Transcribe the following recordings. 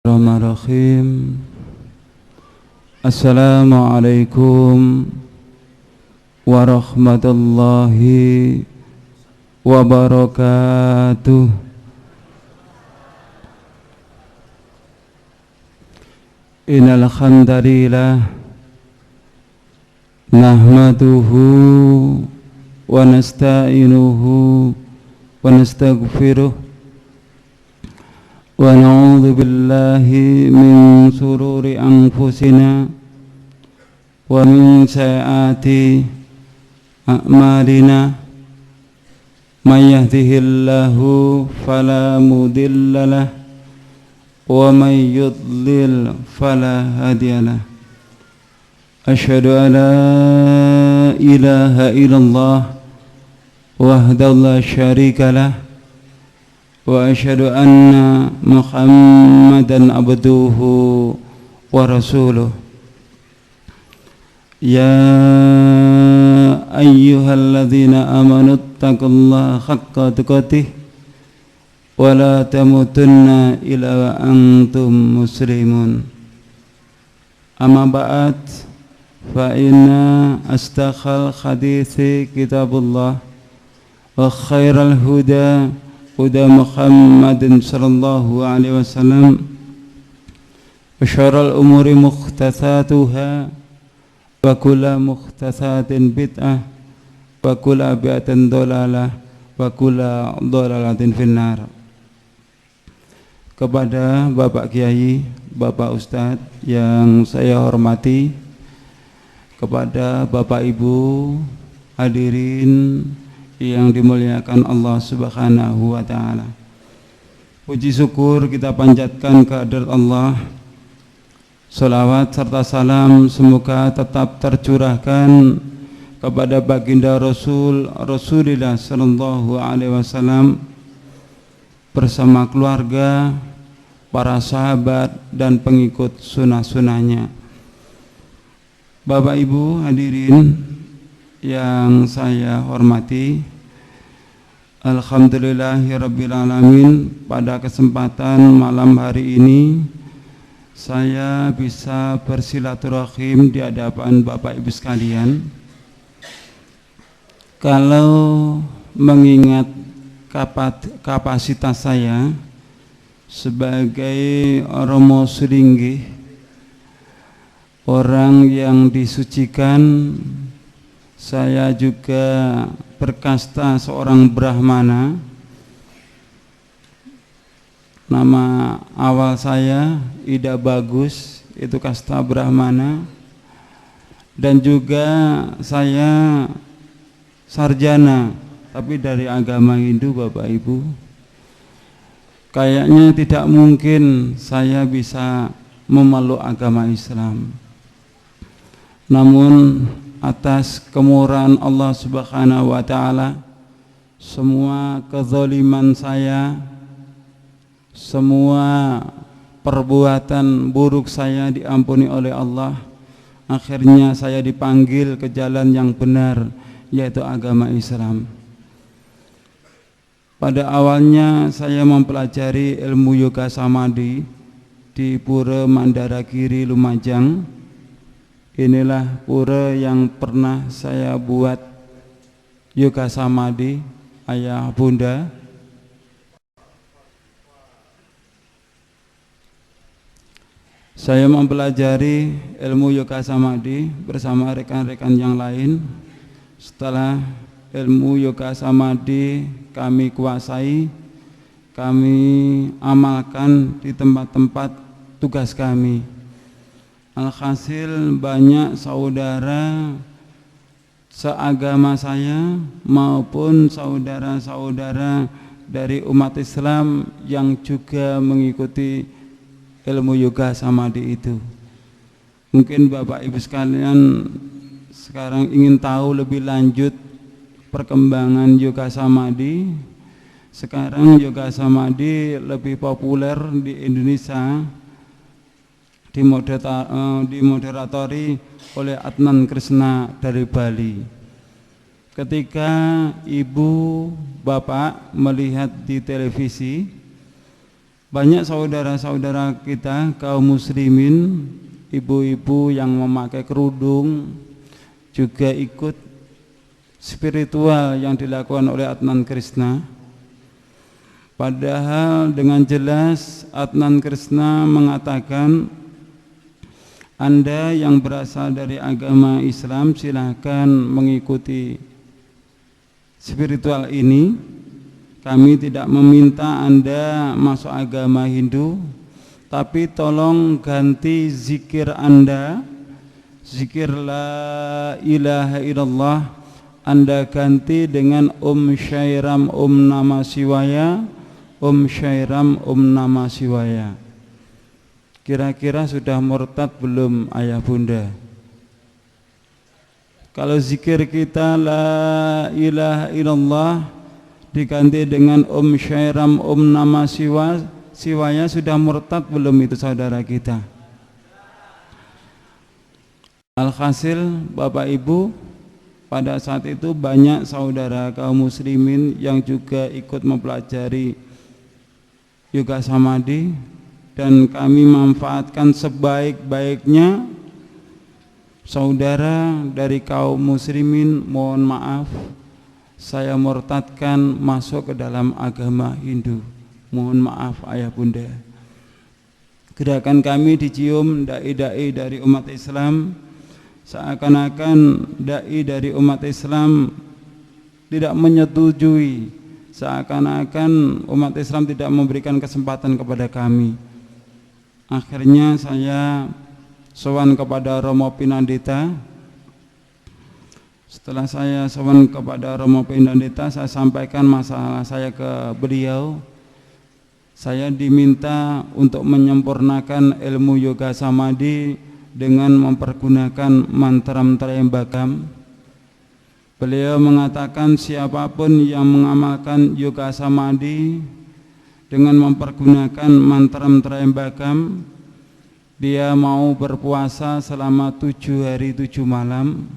Bismillahirrahmanirrahim. Assalamualaikum warahmatullahi wabarakatuh. Innal hamdalillah nahmaduhu wa nasta'inuhu wa nastaghfiruh wa na'udzu billahi min shururi anfusina wa min sayyiati a'malina may yahdihillahu fala mudilla lahu wa may yudlil fala hadiya lahu. Asyhadu an la ilaha illallah wahdahu la syarika lahu wa asyhadu anna Muhammadan abduhu wa rasuluh. Ya ayyuhalladzina amanu taqullaha haqqa tuqatih wa la tamutunna illa wa antum muslimun. Amma ba'd, fa inna asdaqal hadithi kitabullah wa khairal huda huda Muhammadin sallallahu alaihi wasallam wa syarrul umuri muhdatsatuha wa kullu muhdatsatin bid'ah wa kullu bid'atin dhalalah wa kullu dhalalatin finnar. Kepada Bapak Kiai, Bapak Ustadz yang saya hormati, kepada Bapak Ibu hadirin yang dimuliakan Allah Subhanahu wa ta'ala, puji syukur kita panjatkan kehadirat Allah. Salawat serta salam semoga tetap tercurahkan kepada baginda Rasulullah sallallahu alaihi wasallam bersama keluarga, para sahabat dan pengikut sunnah-sunnahnya. Bapak Ibu hadirin yang saya hormati, alhamdulillahirrabbilalamin, pada kesempatan malam hari ini saya bisa bersilaturahim di hadapan Bapak Ibu sekalian. Kalau mengingat kapasitas saya sebagai Romo Sulinggih, orang yang disucikan, saya juga berkasta seorang Brahmana. Nama awal saya Ida Bagus, itu kasta Brahmana. Dan juga saya sarjana, tapi dari agama Hindu, Bapak Ibu. Kayaknya tidak mungkin saya bisa memeluk agama Islam. Namun atas kemurahan Allah Subhanahu wa ta'ala, semua kezaliman saya, semua perbuatan buruk saya diampuni oleh Allah. Akhirnya saya dipanggil ke jalan yang benar, yaitu agama Islam. Pada awalnya saya mempelajari ilmu yoga samadhi di Pura Mandaragiri, Lumajang. Inilah pura yang pernah saya buat yoga samadhi, ayah bunda. Saya mempelajari ilmu yoga samadhi bersama rekan-rekan yang lain. Setelah ilmu yoga samadhi kami kuasai, kami amalkan di tempat-tempat tugas kami. Alhasil banyak saudara seagama saya maupun saudara-saudara dari umat Islam yang juga mengikuti ilmu yoga samadhi itu. Mungkin Bapak Ibu sekalian sekarang ingin tahu lebih lanjut perkembangan yoga samadhi. Sekarang yoga samadhi lebih populer di Indonesia, dimoderatori oleh Adnan Krishna dari Bali. Ketika ibu bapak melihat di televisi Banyak saudara-saudara kita kaum muslimin, ibu-ibu yang memakai kerudung juga ikut spiritual yang dilakukan oleh Adnan Krishna. Padahal dengan jelas Adnan Krishna mengatakan, Anda yang berasal dari agama Islam silahkan mengikuti spiritual ini. Kami tidak meminta Anda masuk agama Hindu, tapi tolong ganti zikir Anda, zikir la ilaha illallah, Anda ganti dengan Syairam Namah Shivaya, Syairam Namah Shivaya. Kira-kira sudah murtad belum ayah bunda? Kalau zikir kita la ilaha illallah diganti dengan Syairam Namah Shivaya, sudah murtad belum itu saudara kita? Alhasil Bapak Ibu, pada saat itu banyak saudara kaum muslimin yang juga ikut mempelajari yoga samadhi, dan kami manfaatkan sebaik-baiknya. Saudara dari kaum muslimin, mohon maaf, saya murtadkan masuk ke dalam agama Hindu. Mohon maaf ayah bunda. Gerakan kami dicium dai-dai dari umat Islam, seakan-akan dai dari umat Islam tidak menyetujui, seakan-akan umat Islam tidak memberikan kesempatan kepada kami. Akhirnya saya sowan kepada Romo Pinandita. Setelah saya sowan kepada Romo Pinandita, saya sampaikan masalah saya ke beliau. Saya diminta untuk menyempurnakan ilmu yoga samadhi dengan mempergunakan mantram Trayambakam. Beliau mengatakan siapapun yang mengamalkan yoga samadhi dengan mempergunakan mantram Trayambakam, dia mau berpuasa selama 7 hari 7 malam,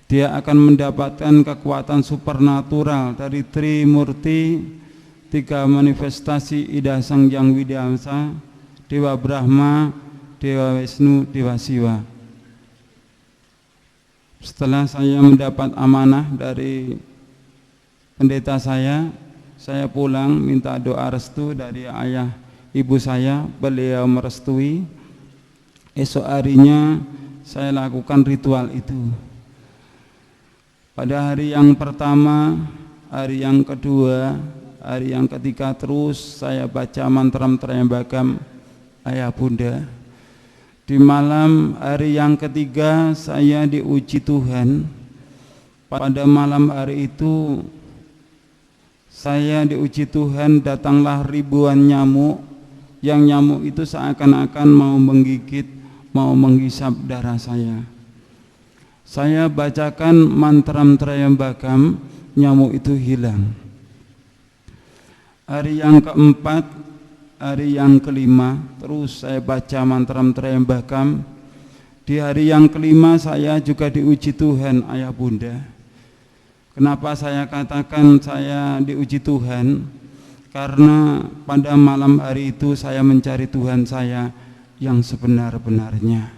dia akan mendapatkan kekuatan supernatural dari Trimurti, 3 manifestasi Ida Sang Yang Widyamsa, Dewa Brahma, Dewa Wisnu, Dewa Siwa. Setelah saya mendapat amanah dari pendeta saya pulang minta doa restu dari ayah ibu saya. Beliau merestui. Esok harinya saya lakukan ritual itu. Pada hari yang pertama, hari yang kedua, hari yang ketiga terus saya baca mantram Trayambakam ayah bunda. Di malam hari yang ketiga saya diuji Tuhan. Pada malam hari itu saya diuji Tuhan, datanglah ribuan nyamuk. Yang nyamuk itu seakan-akan mau menggigit, mau menghisap darah saya. Saya bacakan mantram Trayambakam, nyamuk itu hilang. Hari yang keempat, hari yang kelima, terus saya baca mantram Trayambakam. Di hari yang kelima saya juga diuji Tuhan ayah bunda. Kenapa saya katakan saya diuji Tuhan? Karena pada malam hari itu saya mencari Tuhan saya yang sebenar-benarnya.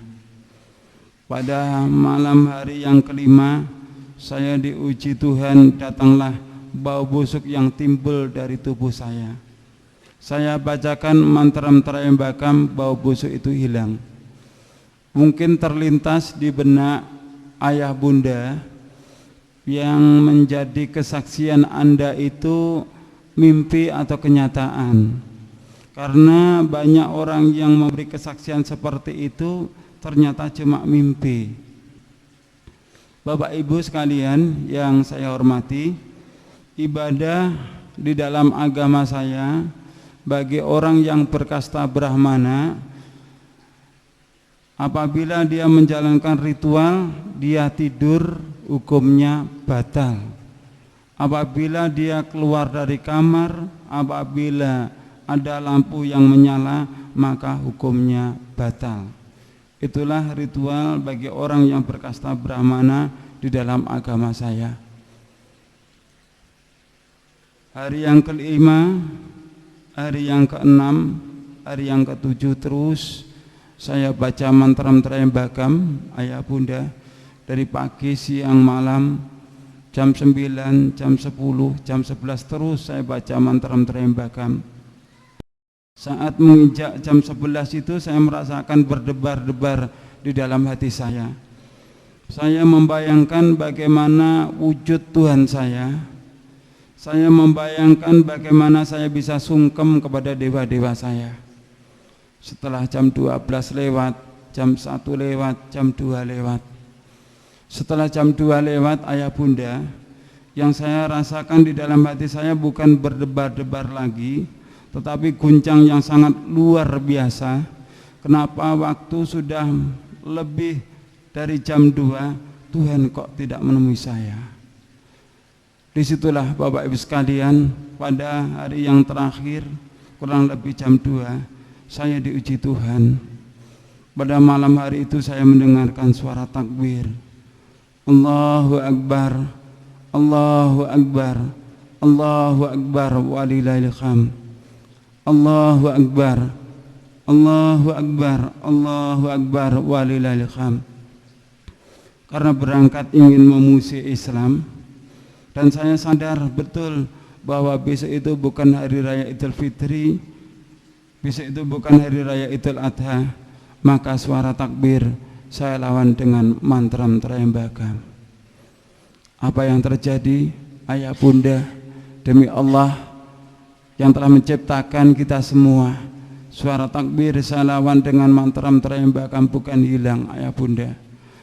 Pada malam hari yang kelima saya diuji Tuhan, datanglah bau busuk yang timbul dari tubuh saya. Saya bacakan mantram Trayambakam, bau busuk itu hilang. Mungkin terlintas di benak ayah bunda yang menjadi kesaksian Anda itu mimpi atau kenyataan. Karena banyak orang yang memberi kesaksian seperti itu ternyata cuma mimpi. Bapak Ibu sekalian yang saya hormati, ibadah di dalam agama saya bagi orang yang berkasta Brahmana, apabila dia menjalankan ritual, dia tidur, hukumnya batal. Apabila dia keluar dari kamar, apabila ada lampu yang menyala, maka hukumnya batal. Itulah ritual bagi orang yang berkasta Brahmana di dalam agama saya. Hari yang kelima, hari yang ke-6, hari yang ke-7 terus saya baca mantra-mantra yang bagam ayah bunda, dari pagi, siang, malam, jam 9, jam 10, jam 11 terus saya baca mantra-mantra yang bagam. Saat menginjak jam 11 itu saya merasakan berdebar-debar di dalam hati saya. Saya membayangkan bagaimana wujud Tuhan saya. Saya membayangkan bagaimana saya bisa sungkem kepada dewa-dewa saya. Setelah jam 12 lewat, jam 1 lewat, jam 2 lewat. Setelah jam 2 lewat ayah bunda, yang saya rasakan di dalam hati saya bukan berdebar-debar lagi, tetapi guncang yang sangat luar biasa. Kenapa waktu sudah lebih dari jam 2, Tuhan kok tidak menemui saya? Disitulah Bapak Ibu sekalian, pada hari yang terakhir, kurang lebih jam 2, saya diuji Tuhan. Pada malam hari itu saya mendengarkan suara takbir. Allahu Akbar, Allahu Akbar, Allahu Akbar, walillahil hamd. Allahu Akbar, Allahu Akbar, Allahu Akbar, walillahil hamd. Karena berangkat ingin memuji Islam, dan saya sadar betul bahwa besok itu bukan hari raya Idul Fitri, besok itu bukan hari raya Idul Adha, maka suara takbir saya lawan dengan mantra-mantra yang bagam. Apa yang terjadi ayah bunda, demi Allah yang telah menciptakan kita semua, suara takbir saya lawan dengan mantra-mantra yang bagam bukan hilang ayah bunda,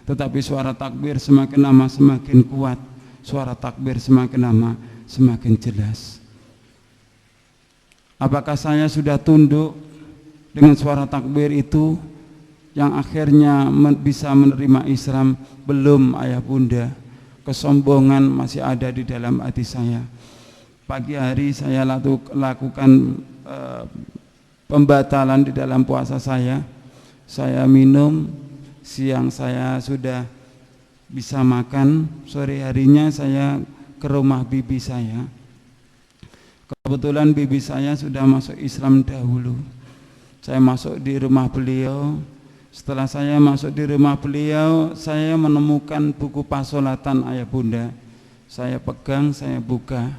tetapi suara takbir semakin lama semakin kuat, suara takbir semakin lama semakin jelas. Apakah saya sudah tunduk dengan suara takbir itu yang akhirnya bisa menerima Islam? Belum ayah bunda, kesombongan masih ada di dalam hati saya. Pagi hari saya lakukan pembatalan di dalam puasa saya minum, siang saya sudah bisa makan, sore harinya saya ke rumah bibi saya. Kebetulan bibi saya sudah masuk Islam dahulu. Saya masuk di rumah beliau. Setelah saya masuk di rumah beliau, saya menemukan buku pasolatan ayah bunda. Saya pegang, saya buka.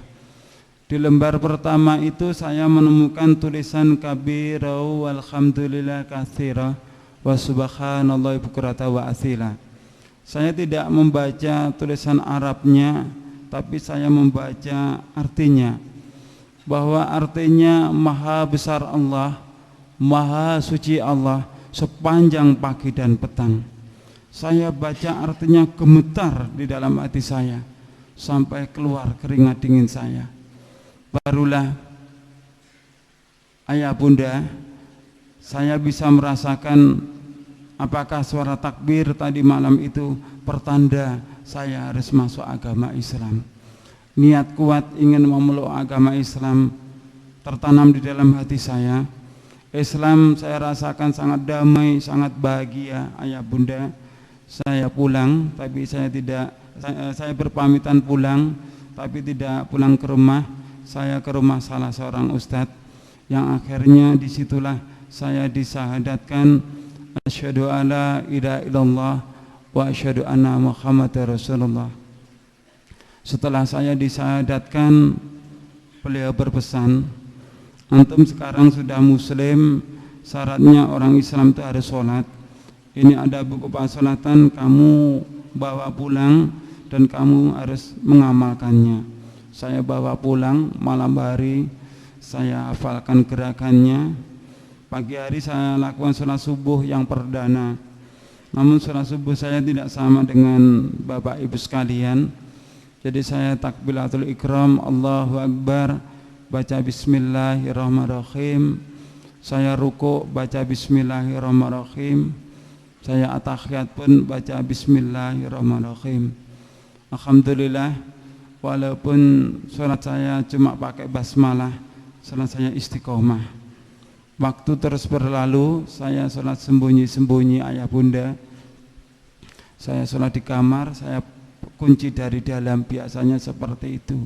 Di lembar pertama itu saya menemukan tulisan kabirau walhamdulillah katsira wa subhanallahi bukrata wa asila. Saya tidak membaca tulisan Arabnya, tapi saya membaca artinya, bahwa artinya maha besar Allah, maha suci Allah sepanjang pagi dan petang. Saya baca artinya gemetar di dalam hati saya sampai keluar keringat dingin saya. Barulah ayah bunda, saya bisa merasakan apakah suara takbir tadi malam itu pertanda saya harus masuk agama Islam. Niat kuat ingin memeluk agama Islam tertanam di dalam hati saya. Islam saya rasakan sangat damai, sangat bahagia ayah bunda. Saya pulang, tapi saya berpamitan pulang, tapi tidak pulang ke rumah. Saya ke rumah salah seorang ustadz, yang akhirnya disitulah saya disahadatkan asyhadu alla ilaha illallah wa asyhadu anna Muhammadar Rasulullah. Setelah saya disahadatkan, beliau berpesan, antum sekarang sudah muslim, syaratnya orang Islam itu harus sholat. Ini ada buku pasolatan, kamu bawa pulang dan kamu harus mengamalkannya. Saya bawa pulang malam hari, saya hafalkan gerakannya. Pagi hari saya lakukan sholat subuh yang perdana. Namun sholat subuh saya tidak sama dengan Bapak Ibu sekalian. Jadi saya takbiratul ikram, Allahu Akbar, baca bismillahirrahmanirrahim. Saya ruku baca bismillahirrahmanirrahim. Saya at-tahiyat pun baca bismillahirrahmanirrahim. Alhamdulillah, walaupun sholat saya cuma pakai basmalah, sholat saya istiqomah. Waktu terus berlalu, saya sholat sembunyi-sembunyi ayah bunda. Saya sholat di kamar, saya kunci dari dalam, biasanya seperti itu.